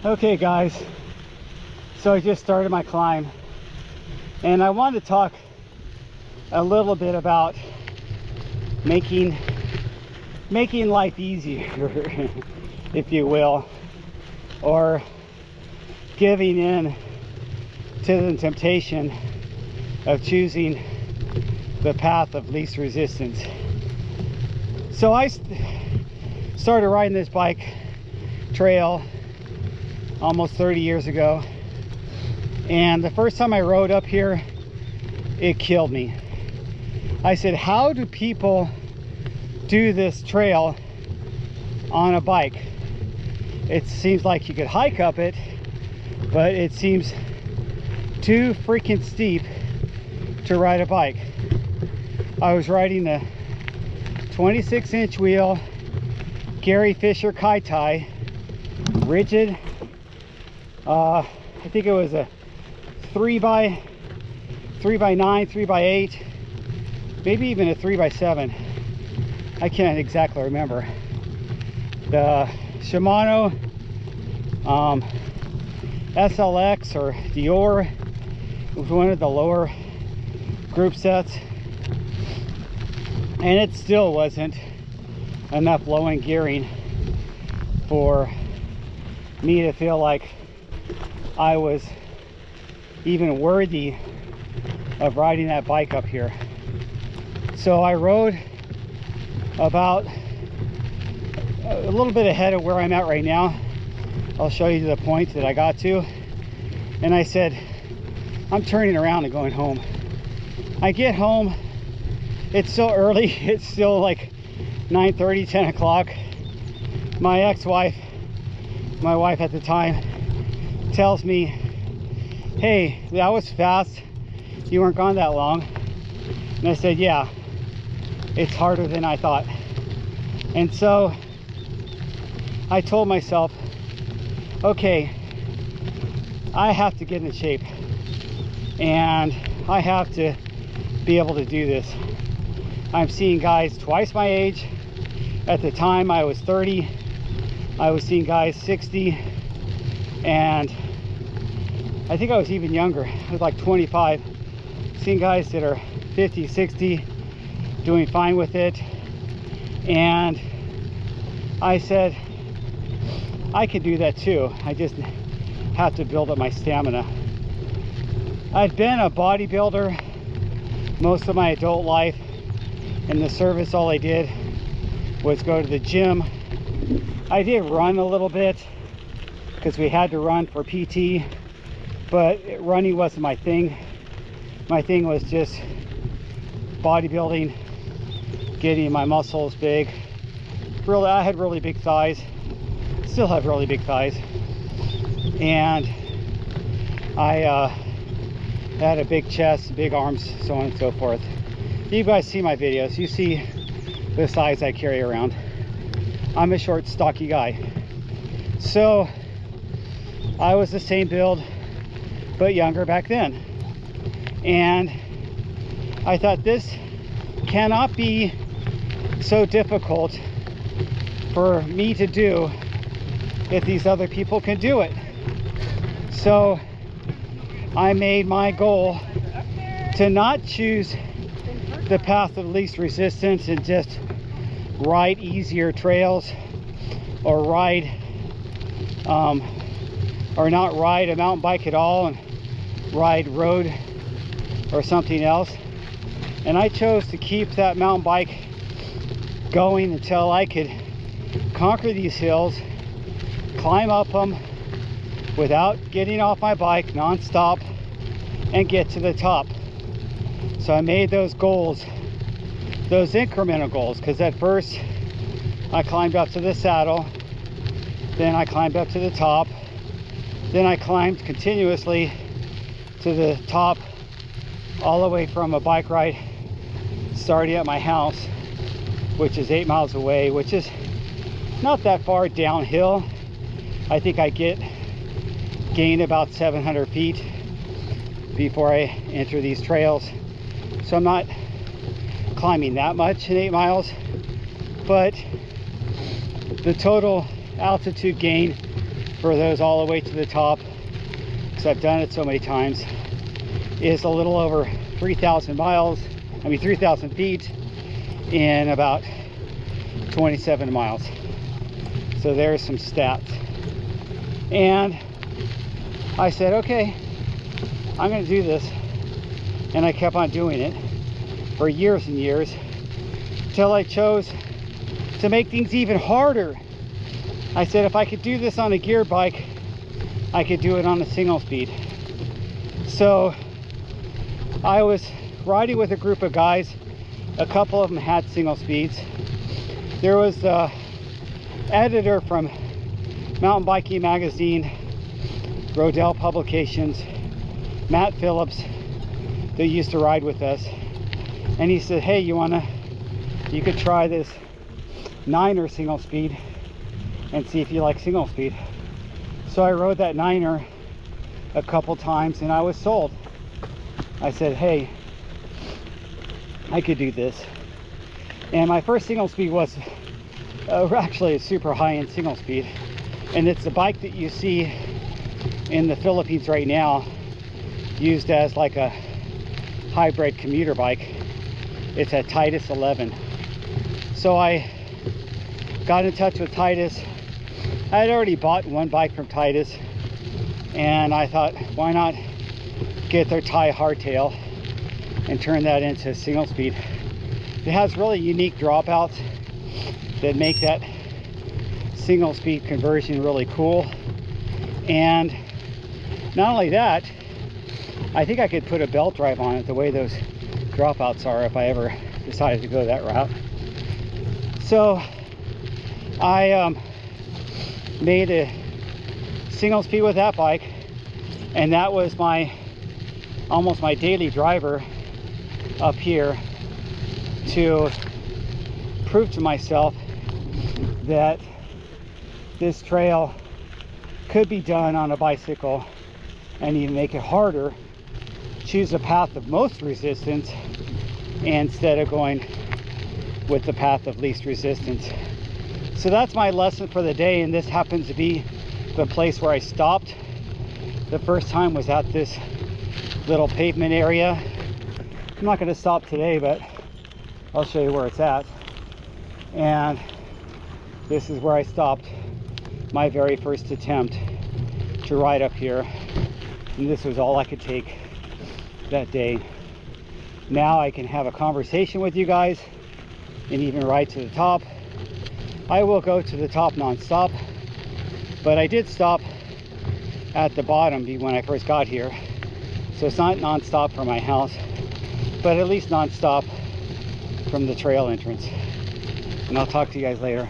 Okay guys, so I just started my climb and I wanted to talk a little bit about making life easier, if you will, or giving in to the temptation of choosing the path of least resistance. So I started riding this bike trail almost 30 years ago, and the first time I rode up here, it killed me. I said, how do people do this trail on a bike? It seems like you could hike up it, but it seems too freaking steep to ride a bike. I was riding the 26-inch wheel Gary Fisher Kaitai, rigid. I think it was a 3x9, 3x8, maybe even a 3x7. I can't exactly remember. The Shimano SLX or Dior. It was one of the lower group sets, and it still wasn't enough low-end gearing for me to feel like I was even worthy of riding that bike up here. So I rode about a little bit ahead of where I'm at right now. I'll show you the point that I got to, and I said, I'm turning around and going home. I get home, it's so early, it's still like 9:30, 10 o'clock. My ex-wife, my wife at the time, tells me, hey, that was fast, you weren't gone that long. And I said, yeah, it's harder than I thought. And so I told myself, okay, I have to get in shape and I have to be able to do this. I'm seeing guys twice my age. At the time I was 30, I was seeing guys 60, and I think I was even younger. I was like 25, seeing guys that are 50, 60 doing fine with it. And I said, I could do that too. I just have to build up my stamina. I'd been a bodybuilder most of my adult life. In the service, all I did was go to the gym. I did run a little bit because we had to run for PT, but running wasn't my thing. My thing was just bodybuilding, getting my muscles big. Really, I had really big thighs, still have really big thighs, and I had a big chest, big arms, so on and so forth. You guys see my videos, you see the size I carry around. I'm a short, stocky guy. So I was the same build, but younger back then. And I thought, this cannot be so difficult for me to do if these other people can do it. So I made my goal to not choose the path of least resistance and just ride easier trails, or ride or not ride a mountain bike at all and ride road or something else. And I chose to keep that mountain bike going until I could conquer these hills, climb up them without getting off my bike non-stop, and get to the top. So I made those goals, those incremental goals, because at first I climbed up to the saddle, then I climbed up to the top, then I climbed continuously to the top, all the way from a bike ride starting at my house, which is 8 miles away, which is not that far downhill. I think I gain about 700 feet before I enter these trails. So I'm not climbing that much in 8 miles, but the total altitude gain for those all the way to the top, because I've done it so many times, is a little over 3,000 feet in about 27 miles. So there's some stats. And I said, okay, I'm going to do this. And I kept on doing it for years and years, till I chose to make things even harder. I said, if I could do this on a gear bike, I could do it on a single speed. So I was riding with a group of guys. A couple of them had single speeds. There was the editor from Mountain Biking Magazine, Rodell Publications, Matt Phillips, that used to ride with us, and he said, hey, you could try this Niner single speed and see if you like single speed. So I rode that Niner a couple times and I was sold. I said, hey, I could do this. And my first single speed was actually a super high-end single speed, and it's the bike that you see in the Philippines right now, used as like a hybrid commuter bike. It's a Titus 11. So I got in touch with Titus. I had already bought one bike from Titus, and I thought, why not get their Thai hardtail and turn that into single speed. It has really unique dropouts that make that single speed conversion really cool. And not only that, I think I could put a belt drive on it the way those dropouts are if I ever decided to go that route. So I made a single speed with that bike, and that was almost my daily driver up here, to prove to myself that this trail could be done on a bicycle and even make it harder. Choose a path of most resistance instead of going with the path of least resistance. So that's my lesson for the day, and this happens to be the place where I stopped. The first time was at this little pavement area. I'm not going to stop today, but I'll show you where it's at. And this is where I stopped my very first attempt to ride up here, and this was all I could take that day. Now I can have a conversation with you guys and even ride to the top. I will go to the top non-stop, but I did stop at the bottom when I first got here, so it's not non-stop from my house, but at least non-stop from the trail entrance. And I'll talk to you guys later.